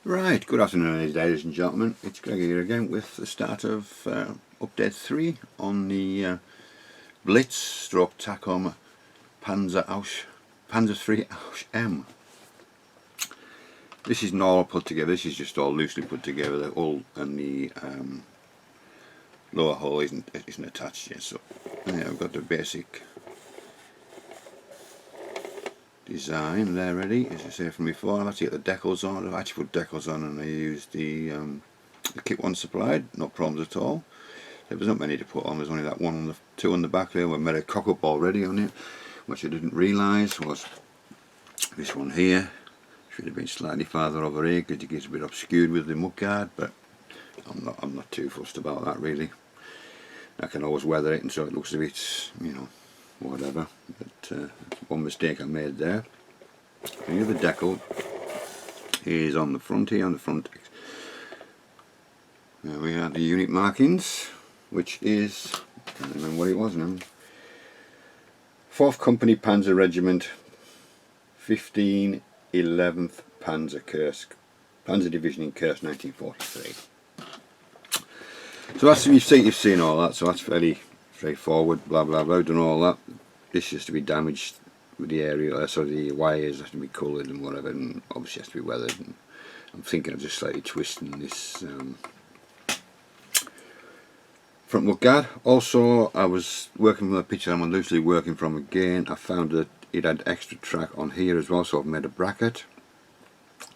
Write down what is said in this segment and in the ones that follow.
Right, good afternoon ladies and gentlemen, it's Greg here again with the start of update 3 on the Blitz stroke Tacom Panzer 3 Ausf.M. This isn't all put together, this is just all loosely put together. The hull and the lower hull isn't attached yet, so yeah, I've got the basic design there ready, as I say from before. I've actually got the decals on. I've actually put decals on and I used the kit one supplied, no problems at all. There was not many to put on, there's only that one on the two on the back there. We made a cock up already on it. Which I didn't realise was this one here. Should have been slightly farther over here because it gets a bit obscured with the mudguard, but I'm not too fussed about that really. I can always weather it and so it looks a bit, you know, whatever, but one mistake I made there. The other decal is on the front here, on the front. There we have the unit markings, which is, I can't remember what it was now, 4th Company Panzer Regiment, 15 11th Panzer Division in Kursk 1943. So that's, you've seen all that, so that's fairly straightforward, blah blah blah, done all that. This has to be damaged with the aerial, so the wires have to be coloured and whatever, and obviously has to be weathered. And I'm thinking of just slightly twisting this front mudguard. Also, I was working from a picture I'm loosely working from again. I found that it had extra track on here as well, so I've made a bracket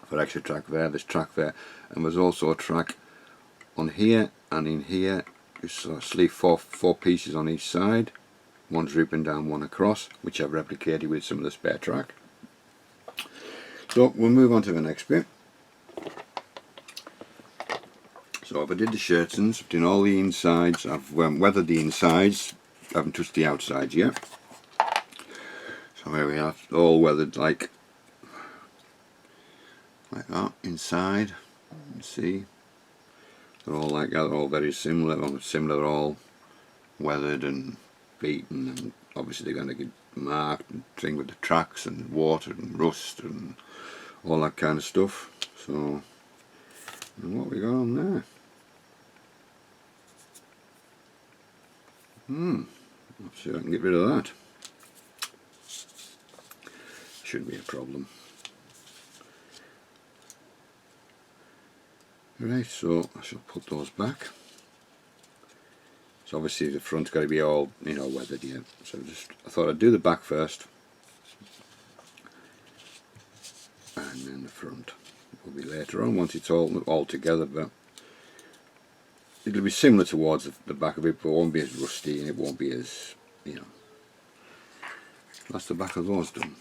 for extra track there, this track there, and there's also a track on here and in here. So sleeve four pieces on each side, one drooping down, one across, which I've replicated with some of the spare track. So we'll move on to the next bit. So if I did the shirtons, I've done all the insides, I've weathered the insides, I haven't touched the outsides yet. So here we are, all weathered like that inside. You can see they're all like that, they're all very similar, they're all weathered and beaten, and obviously they're going to get marked and thing with the tracks and water and rust and all that kind of stuff. So, and what we got on there? Let's see if I can get rid of that. Shouldn't be a problem. Right, so I shall put those back. So obviously the front's got to be all, you know, weathered yet. So I thought I'd do the back first, and then the front will be later on once it's all together. But it'll be similar towards the back of it, but it won't be as rusty and it won't be as, you know. That's the back of those done.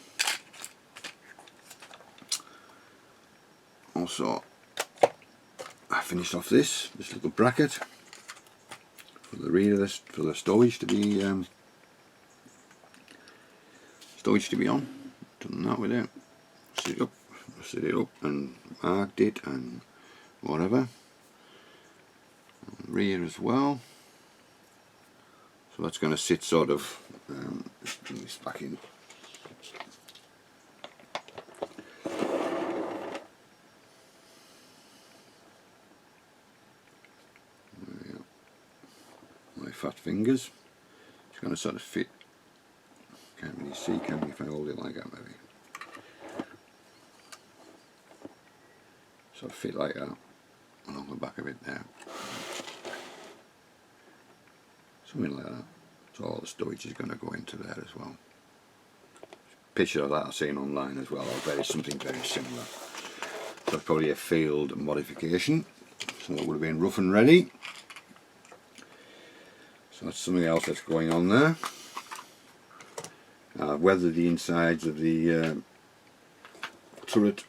Also, I finished off this little bracket for the rear of this, for the stowage to be on. Done that with it. Set it up and marked it and whatever. And rear as well. So that's going to sit sort of. Just bring this back in. Fat fingers. It's going to sort of fit. Can't really see, can we, if I hold it like that maybe. Sort of fit like that along the back of it there. Something like that. So all the stowage is going to go into there as well. Picture of that I've seen online as well, or something very similar. So it's probably a field modification. So that would have been rough and ready. So that's something else that's going on there. I've weathered the insides of the turret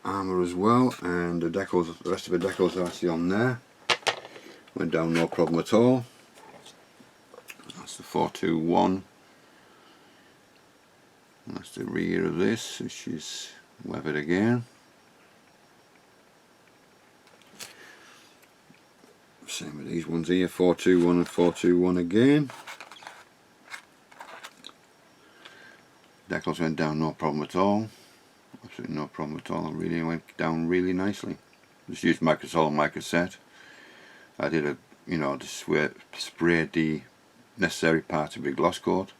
armour as well, and the decals, the rest of the decals are actually on there. Went down no problem at all. That's the 421. That's the rear of this, which is weathered again. Same with these ones here, 421 and 421 again. Decals went down no problem at all. absolutely no problem at all. It really went down really nicely. Just used microsol and microset. I did a, just sprayed the necessary parts of the gloss coat,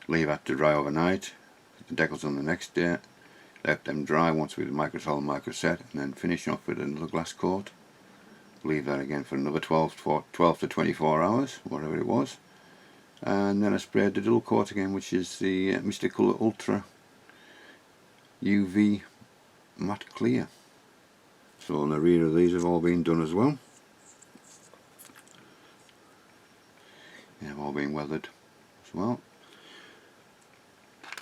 leave that to dry overnight, put the decals on the next day, let them dry once with the microsol and microset, and then finish off with another glass coat. Leave that again for another 12 to 24 hours, whatever it was, and then I sprayed the dual coat again, which is the Mystical Ultra UV Matte Clear. So on the rear of these have all been done as well. They've all been weathered as well.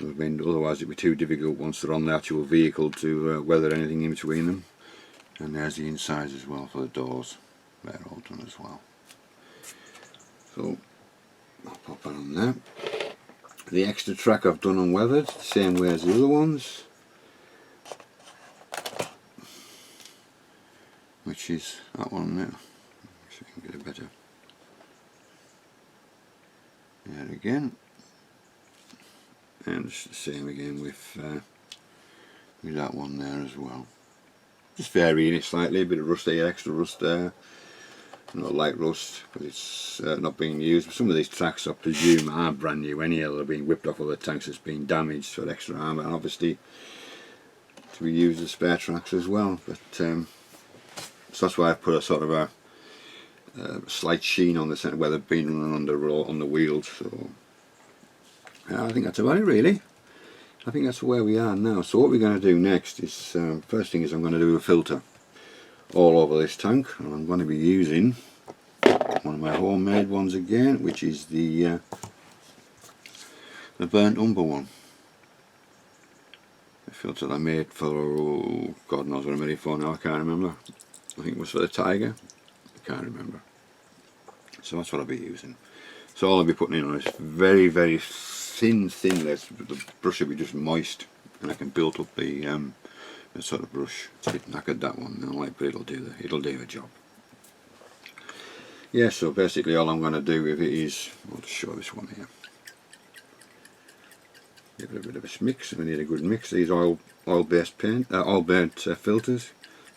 Otherwise it'd be too difficult once they're on the actual vehicle to weather anything in between them. And there's the insides as well for the doors. They're all done as well. So I'll pop that on there. The extra track I've done on weathered, the same way as the other ones, which is that one there. So you can get a better. There again, and it's the same again with that one there as well. Just varying it slightly, a bit of rust there, extra rust there, not light rust, but it's not being used. Some of these tracks I presume are brand new anyhow, they're being whipped off other tanks that's been damaged for extra armour, and obviously to be used as spare tracks as well. But so that's why I've put a sort of a slight sheen on the centre where they've been running on the wheels. So I think that's about it really. I think that's where we are now. So what we're going to do next is, first thing is I'm going to do a filter all over this tank, and I'm going to be using one of my homemade ones again, which is the burnt umber one. The filter I made for, oh, God knows what I made it for now, I can't remember. I think it was for the Tiger, I can't remember. So that's what I'll be using. So all I'll be putting in on is very, very thin layers. The brush will be just moist, and I can build up the sort of brush. It's a bit knackered, that one now, but it'll do the job. Yeah, so basically all I'm going to do with it is, I'll just show this one here. Give it a bit of a mix. We need a good mix. These oil-based paint, oil-burnt filters.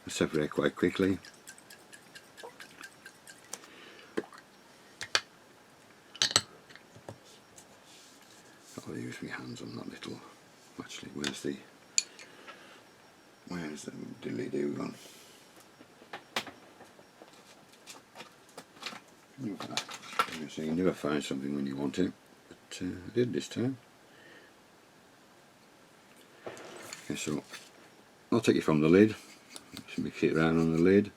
They separate quite quickly. I'll use my hands on that little. Actually, where's the diddly-do gone? So you never find something when you want it, but I did this time. Okay, so I'll take it from the lid. Just mix it around on the lid.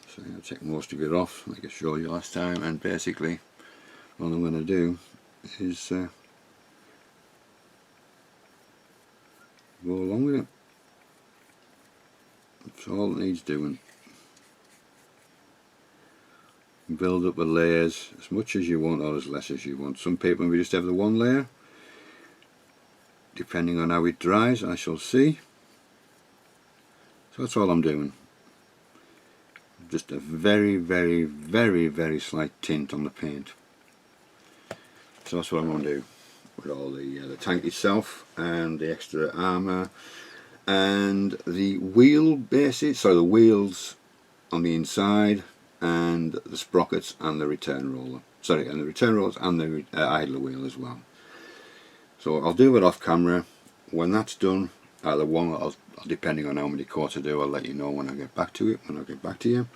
So I'll take most of it off, like I showed you last time, and basically all I'm going to do is go along with it. That's all it needs doing. Build up the layers as much as you want or as less as you want. Some people maybe just have the one layer, depending on how it dries, I shall see. So that's all I'm doing. Just a very, very, very, very slight tint on the paint. So that's what I'm going to do with all the tank itself and the extra armour and the wheel bases, so the wheels on the inside and the sprockets and the return roller. Sorry, and the return rollers and the idler wheel as well. So I'll do it off camera. When that's done, either one, depending on how many coats I do, I'll let you know when I get back to it, when I get back to you.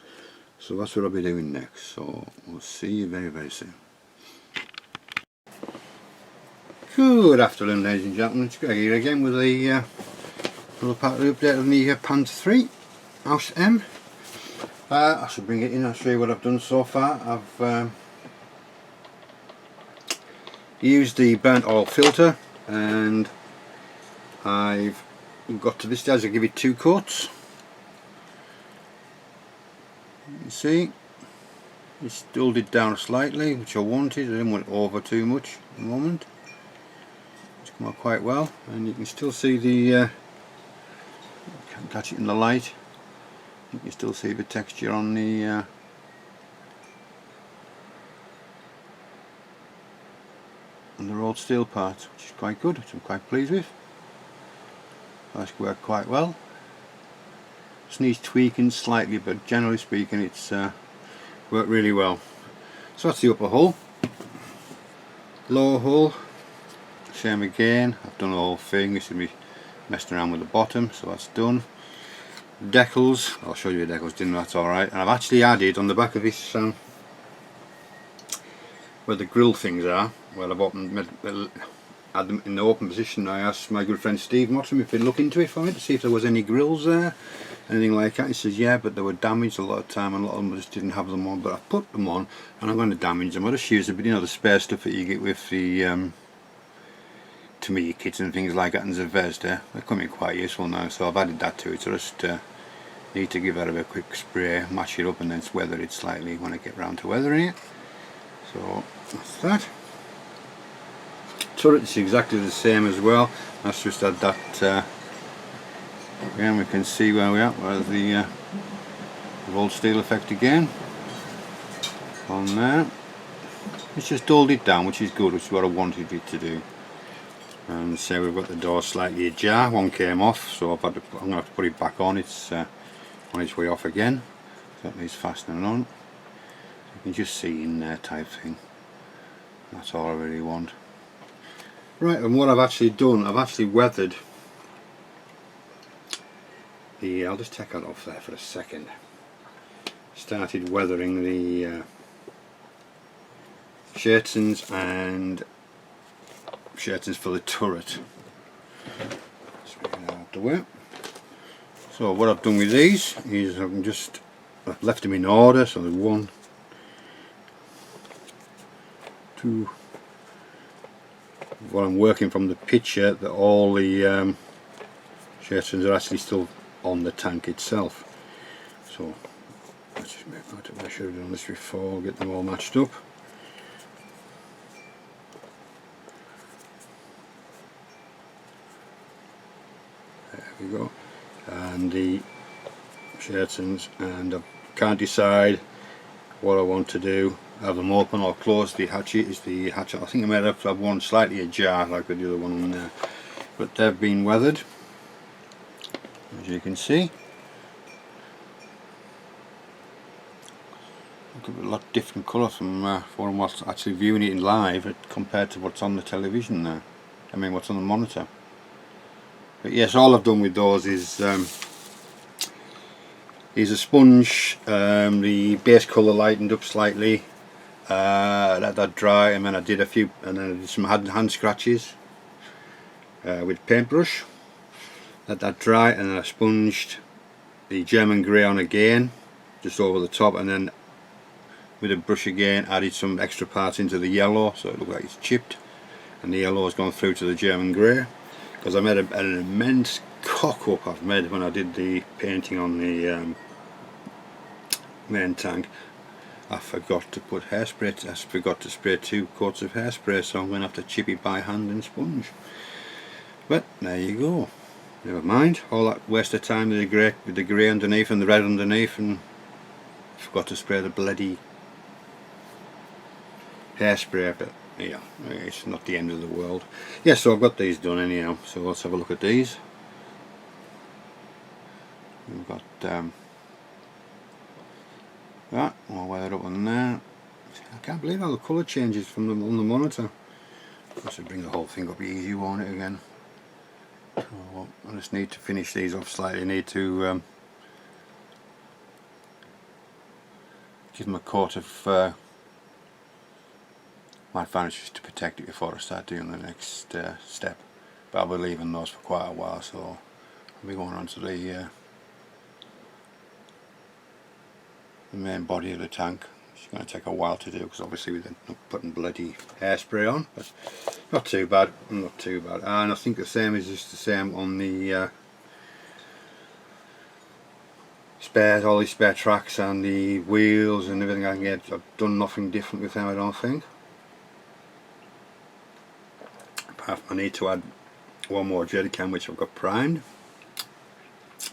So that's what I'll be doing next. So we'll see you very, very soon. Good afternoon, ladies and gentlemen. It's Greg here again with a little part of the update of the Panther 3 Ausf.M. I should bring it in and show you what I've done so far. I've used the burnt oil filter, and I've got to this stage. I'll give it 2 coats. You can see it's dulled it down slightly, which I wanted. I didn't want it over too much at the moment. It's come out quite well, and you can still see the can't catch it in the light. You can still see the texture on the rolled steel part, which is quite good, which I'm quite pleased with. That's worked quite well. Just needs tweaking slightly, but generally speaking it's worked really well. So that's the upper hull. Lower hull, same again. I've done the whole thing. This should be messing around with the bottom, so that's done. Decals, I'll show you the decals, didn't I? That's alright. And I've actually added on the back of this where the grill things are, well, I've had them in the open position. I asked my good friend Steve Mottram if he'd look into it for me to see if there was any grills there, anything like that. He says yeah, but they were damaged a lot of time and a lot of them just didn't have them on, but I've put them on and I'm going to damage them. I just use a bit, you know, the spare stuff that you get with the to me kits and things like that and Zvezda. They're coming quite useful now, so I've added that to it. So I just need to give that a quick spray, mash it up and then weather it slightly when I get round to weathering it. So that's that. Turret is exactly the same as well. Let's just add that again. We can see where we are, where's the rolled steel effect again on there. It's just dulled it down, which is good, which is what I wanted it to do. And so we've got the door slightly ajar. One came off, so I'm going to have to put it back on. It's on its way off again. So that needs fastening on. You can just see in there type thing. That's all I really want. Right, and what I've actually done, I've actually weathered the, I'll just take that off there for a second. Started weathering the shirtons and shirtons for the turret. Let's make it out of the way. So what I've done with these is I've left them in order, so there's 1, 2. While I'm working from the picture, that all the shirtons are actually still on the tank itself. So let's just make that. I should have done this before, get them all matched up. There we go. And the shirtons, and I can't decide what I want to do. Have them open or close. The hatchet is the hatchet. I think I might have to have one slightly ajar like with the other one on there. But they've been weathered, as you can see. Look, a lot different colour from what's actually viewing it in live compared to what's on the television now. I mean what's on the monitor. But yes, all I've done with those is a sponge, the base colour lightened up slightly, let that dry, and then I did some hand scratches with paintbrush. Let that dry, and then I sponged the German grey on again, just over the top, and then with a brush again added some extra parts into the yellow, so it looks like it's chipped, and the yellow has gone through to the German grey. Because I made an immense cock up I've made when I did the painting on the main tank. I forgot to put hairspray, I forgot to spray 2 coats of hairspray, so I'm going to have to chip it by hand and sponge. But there you go. Never mind, all that waste of time with the grey underneath and the red underneath, and forgot to spray the bloody hairspray, but yeah, it's not the end of the world. Yeah, so I've got these done anyhow, so let's have a look at these. We've got that all weathered up on there. I can't believe how the colour changes from on the monitor. I should bring the whole thing up easy, won't it, again? So I just need to finish these off slightly. I need to give them a coat of my varnish just to protect it before I start doing the next step. But I'll be leaving those for quite a while, so I'll be going on to the main body of the tank. It's going to take a while to do, because obviously we're not putting bloody hairspray on, but not too bad, not too bad. And I think the same is just the same on the spares, all these spare tracks and the wheels and everything. I've done nothing different with them, I don't think. Apart from I need to add one more jerry can, which I've got primed,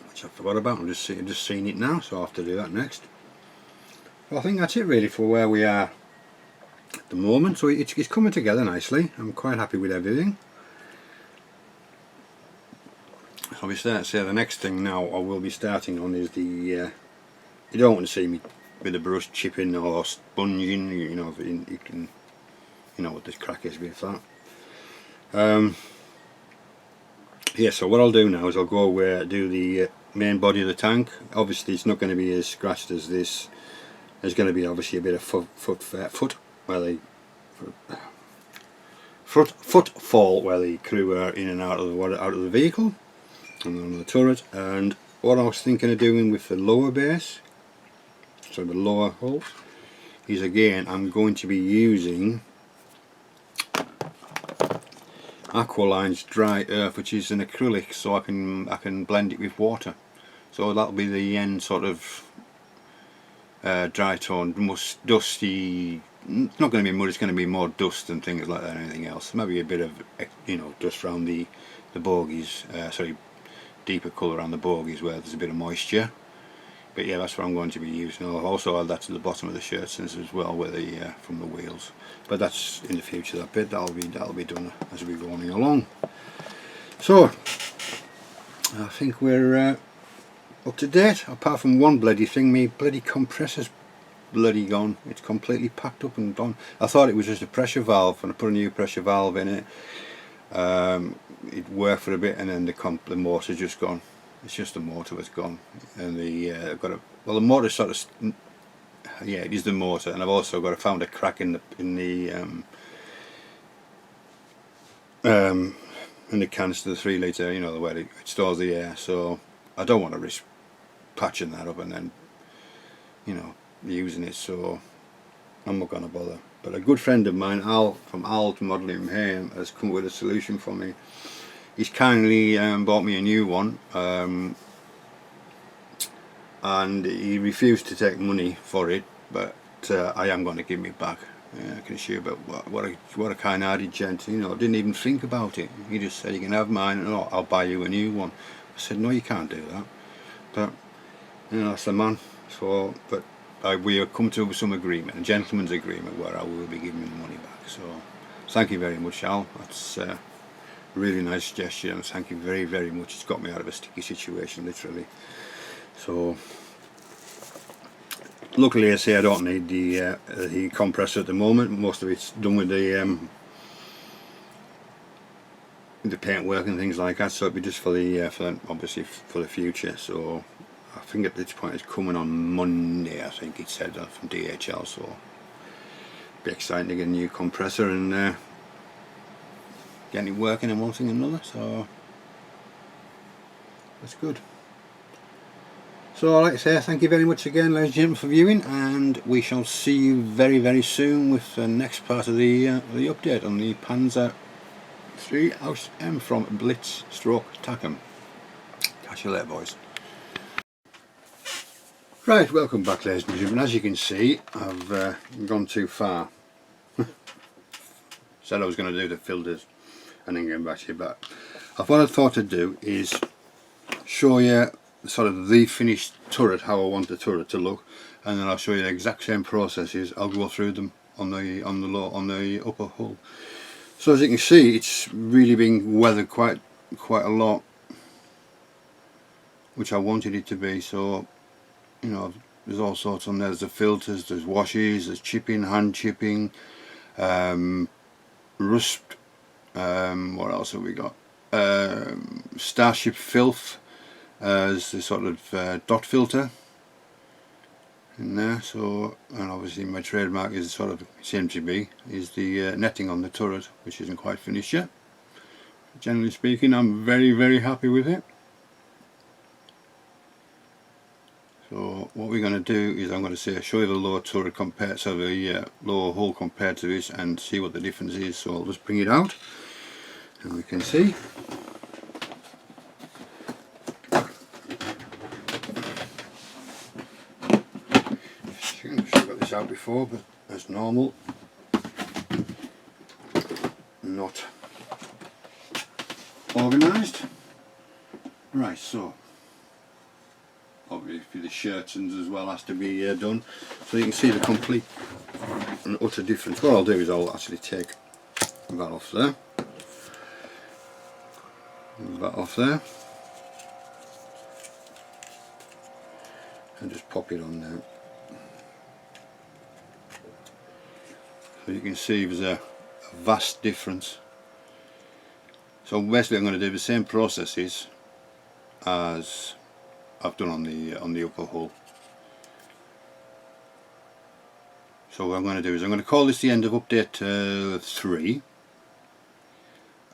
which I forgot about. I'm just seeing it now, so I'll have to do that next. Well, I think that's it really for where we are at the moment. So it's coming together nicely. I'm quite happy with everything. So we start to say the next thing now I will be starting on is the you don't want to see me with a brush chipping or sponging, you know, you can, you know what this crack is with that. Yeah, so what I'll do now is I'll go do the main body of the tank. Obviously it's not going to be as scratched as this. There's going to be obviously a bit of footfall where the crew are in and out of the vehicle and on the turret. And what I was thinking of doing with the lower base, so the lower hull, is again I'm going to be using Aqualine's Dry Earth, which is an acrylic, so I can blend it with water. So that'll be the end sort of dry tone, dusty. It's not going to be mud, it's going to be more dust and things like that than anything else. Maybe a bit of, you know, dust around the bogies, sorry, deeper colour around the bogies where there's a bit of moisture. But yeah, that's what I'm going to be using. I'll also add that to the bottom of the shirts as well, with the from the wheels. But that's in the future. That bit that'll be done as we go on along. So I think we're up to date. Apart from one bloody thing, me bloody compressor's bloody gone. It's completely packed up and gone. I thought it was just a pressure valve, and I put a new pressure valve in it. It worked for a bit, and then the motor's just gone. It's just the motor that's gone, and I've got the motor sort of, yeah, it is the motor, and I've also found a crack in the canister, the 3 litre, you know, where it stores the air. So I don't want to risk patching that up and then, you know, using it. So I'm not going to bother. But a good friend of mine, Al from Al's Modelling here, has come up with a solution for me. He's kindly bought me a new one, and he refused to take money for it, but I am going to give it back. I can assure you. But what a kind-hearted gent, you know, didn't even think about it. He just said, you can have mine, and I'll buy you a new one. I said, no, you can't do that. But you know, that's the man. So, but we have come to some agreement, a gentleman's agreement, where I will be giving him the money back. So thank you very much, Al. That's really nice gesture, and thank you very, very much. It's got me out of a sticky situation, literally. So luckily, I say I don't need the compressor at the moment. Most of it's done with the paint work and things like that. So it'll be just for obviously for the future. So I think at this point it's coming on Monday, I think it said, from DHL. So it'll be exciting to get a new compressor and getting it working and one thing and another. So that's good. So like I say, thank you very much again, ladies and gentlemen, for viewing, and we shall see you very, very soon with the next part of the update on the Panzer III Ausf.M from Blitz/Takem. Catch you later, boys. Right, welcome back, ladies and gentlemen. As you can see, I've gone too far. Said I was going to do the filters and then get back to you, but what I thought I'd do is show you sort of the finished turret, how I want the turret to look, and then I'll show you the exact same processes. I'll go through them on the upper hull. So as you can see, it's really been weathered quite a lot, which I wanted it to be. So you know, there's all sorts on there. There's the filters, there's washes, there's chipping, hand chipping, rust. What else have we got? Starship filth as the sort of dot filter in there. So, and obviously my trademark is sort of, seems to be, is the netting on the turret, which isn't quite finished yet. Generally speaking, I'm very, very happy with it. So what we're going to do is I'm going to show you the lower turret compared to the lower hull compared to this, and see what the difference is. So I'll just bring it out and we can see. I've got this out before, but as normal, not organised. Right, so obviously the shirts and as well has to be done, so you can see the complete and utter difference. What I'll do is I'll actually take that off there, and just pop it on there. So you can see there's a vast difference. So basically I'm going to do the same processes as I've done on the upper hull. So what I'm going to do is I'm going to call this the end of update 3,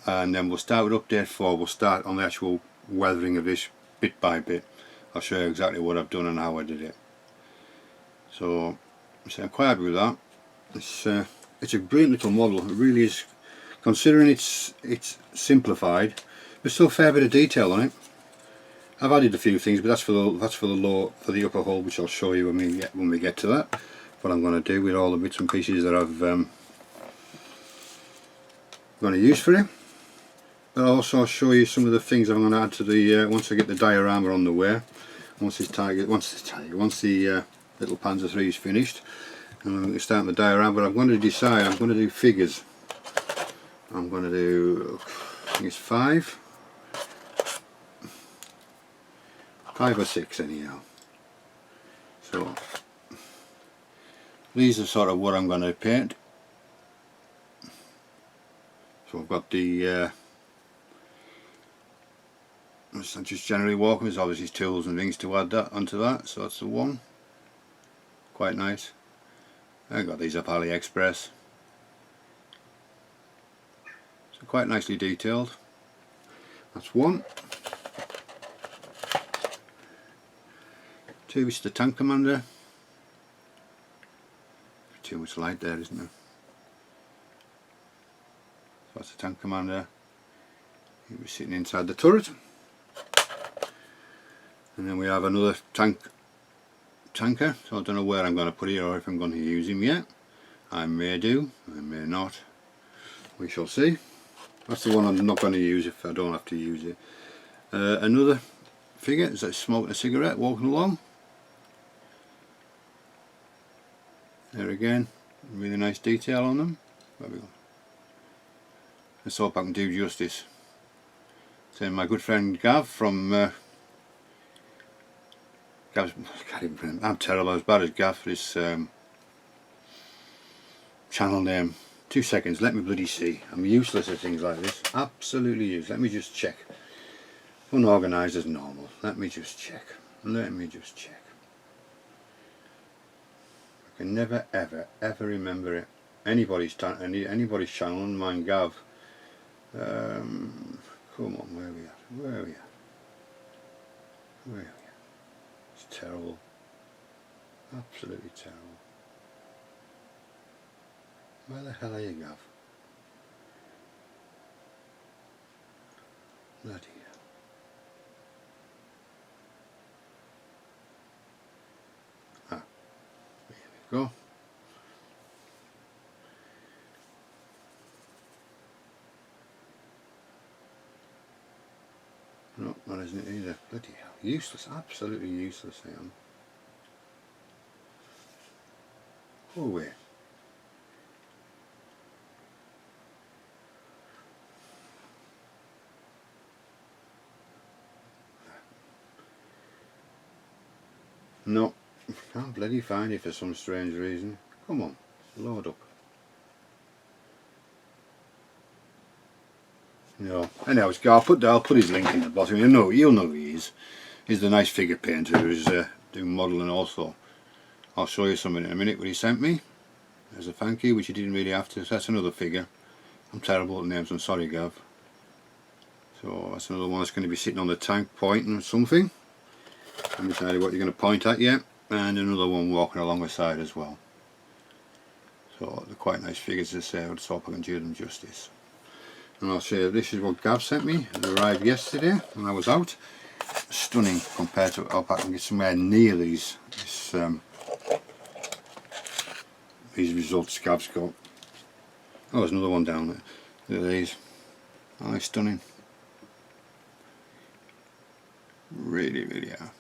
and then we'll start with update 4. We'll start on the actual weathering of this bit by bit. I'll show you exactly what I've done and how I did it. So I'm quite happy with that. It's a brilliant little model. It really is, considering it's simplified. There's still a fair bit of detail on it. I've added a few things, but that's for the upper hull, which I'll show you when we get to that. What I'm going to do with all the bits and pieces that I've going to use for it. But I'll also show you some of the things I'm going to add to the once I get the diorama on the way. Once the little Panzer III is finished, and I'm going to start the diorama. But I'm going to decide. I'm going to do figures. I'm going to do, I think it's 5 or 6 anyhow. So these are sort of what I'm going to paint. So I've got the I'm just generally walking. There's obviously tools and things to add that onto that. So that's the one. Quite nice. I got these off AliExpress. So quite nicely detailed. That's one. 2 is the tank commander. Too much light there, isn't there? So that's the tank commander. He was sitting inside the turret. And then we have another tanker. So I don't know where I'm going to put it or if I'm going to use him yet. I may do, I may not. We shall see. That's the one I'm not going to use if I don't have to use it. Another figure is that smoking a cigarette, walking along. There again, really nice detail on them. There we go. Let's hope I can do justice. So my good friend Gav from I'm terrible, as bad as Gav for his channel name. 2 seconds, let me bloody see. I'm useless at things like this. Absolutely useless. Let me just check. Unorganised as normal. Let me just check. Let me just check. I can never ever remember it. Anybody's channel, and mine Gav. Come on, where are we at? Where are we at? Where are we at? It's terrible. Absolutely terrible. Where the hell are you, Gav? Bloody hell. Ah, there we go. No, that isn't it either. Bloody hell. Useless, absolutely useless I am. Go away. No, I can't bloody find it for some strange reason. Come on, load up. No, anyhow, I'll put his link in the bottom. You'll know who he is. He's the nice figure painter who's doing modelling also. I'll show you something in a minute what he sent me as a thank you, which he didn't really have to. So that's another figure. I'm terrible at names, I'm sorry Gav. So that's another one that's going to be sitting on the tank pointing at something. I haven't decided what you're going to point at yet. And another one walking along the side as well. So they're quite nice figures to say. I would hope I can do them justice. And I'll show you, this is what Gav sent me. It arrived yesterday when I was out. Stunning compared to, I hope I can get somewhere near these results Gav's got. Oh, there's another one down there. Look at these. Oh, they're stunning. Really, really are.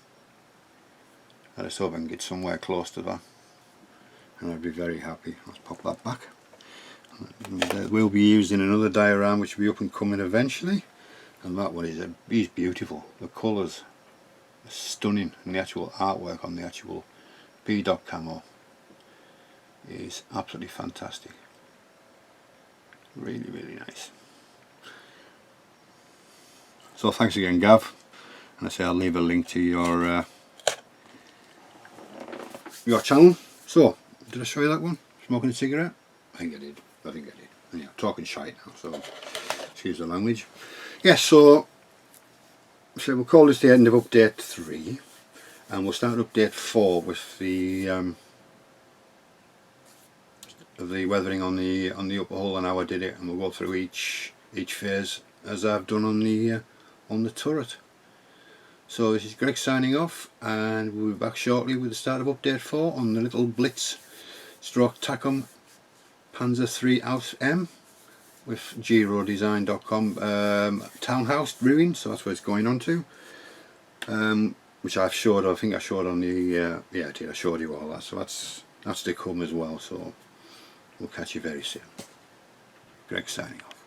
I just hope I can get somewhere close to that. And I'd be very happy. Let's pop that back. We'll be using another diorama which will be up and coming eventually, and that one is beautiful. The colours stunning, and the actual artwork on the actual Pz.Kpfw is absolutely fantastic. Really, really nice. So thanks again, Gav, and I say I'll leave a link to your channel. So, did I show you that one? Smoking a cigarette? I think I did. Yeah, talking shite now, so excuse the language. Yes, so we'll call this the end of update 3, and we'll start update 4 with the weathering on the upper hull and how I did it, and we'll go through each phase as I've done on the turret. So this is Greg signing off, and we'll be back shortly with the start of update 4 on the little Blitz stroke Tacom Panzer III Ausf.M with GeroDesign.com townhouse ruin, so that's where it's going on to, which I've showed. I think I showed on the yeah, I did. I showed you all that, so that's to come as well. So we'll catch you very soon. Greg signing off.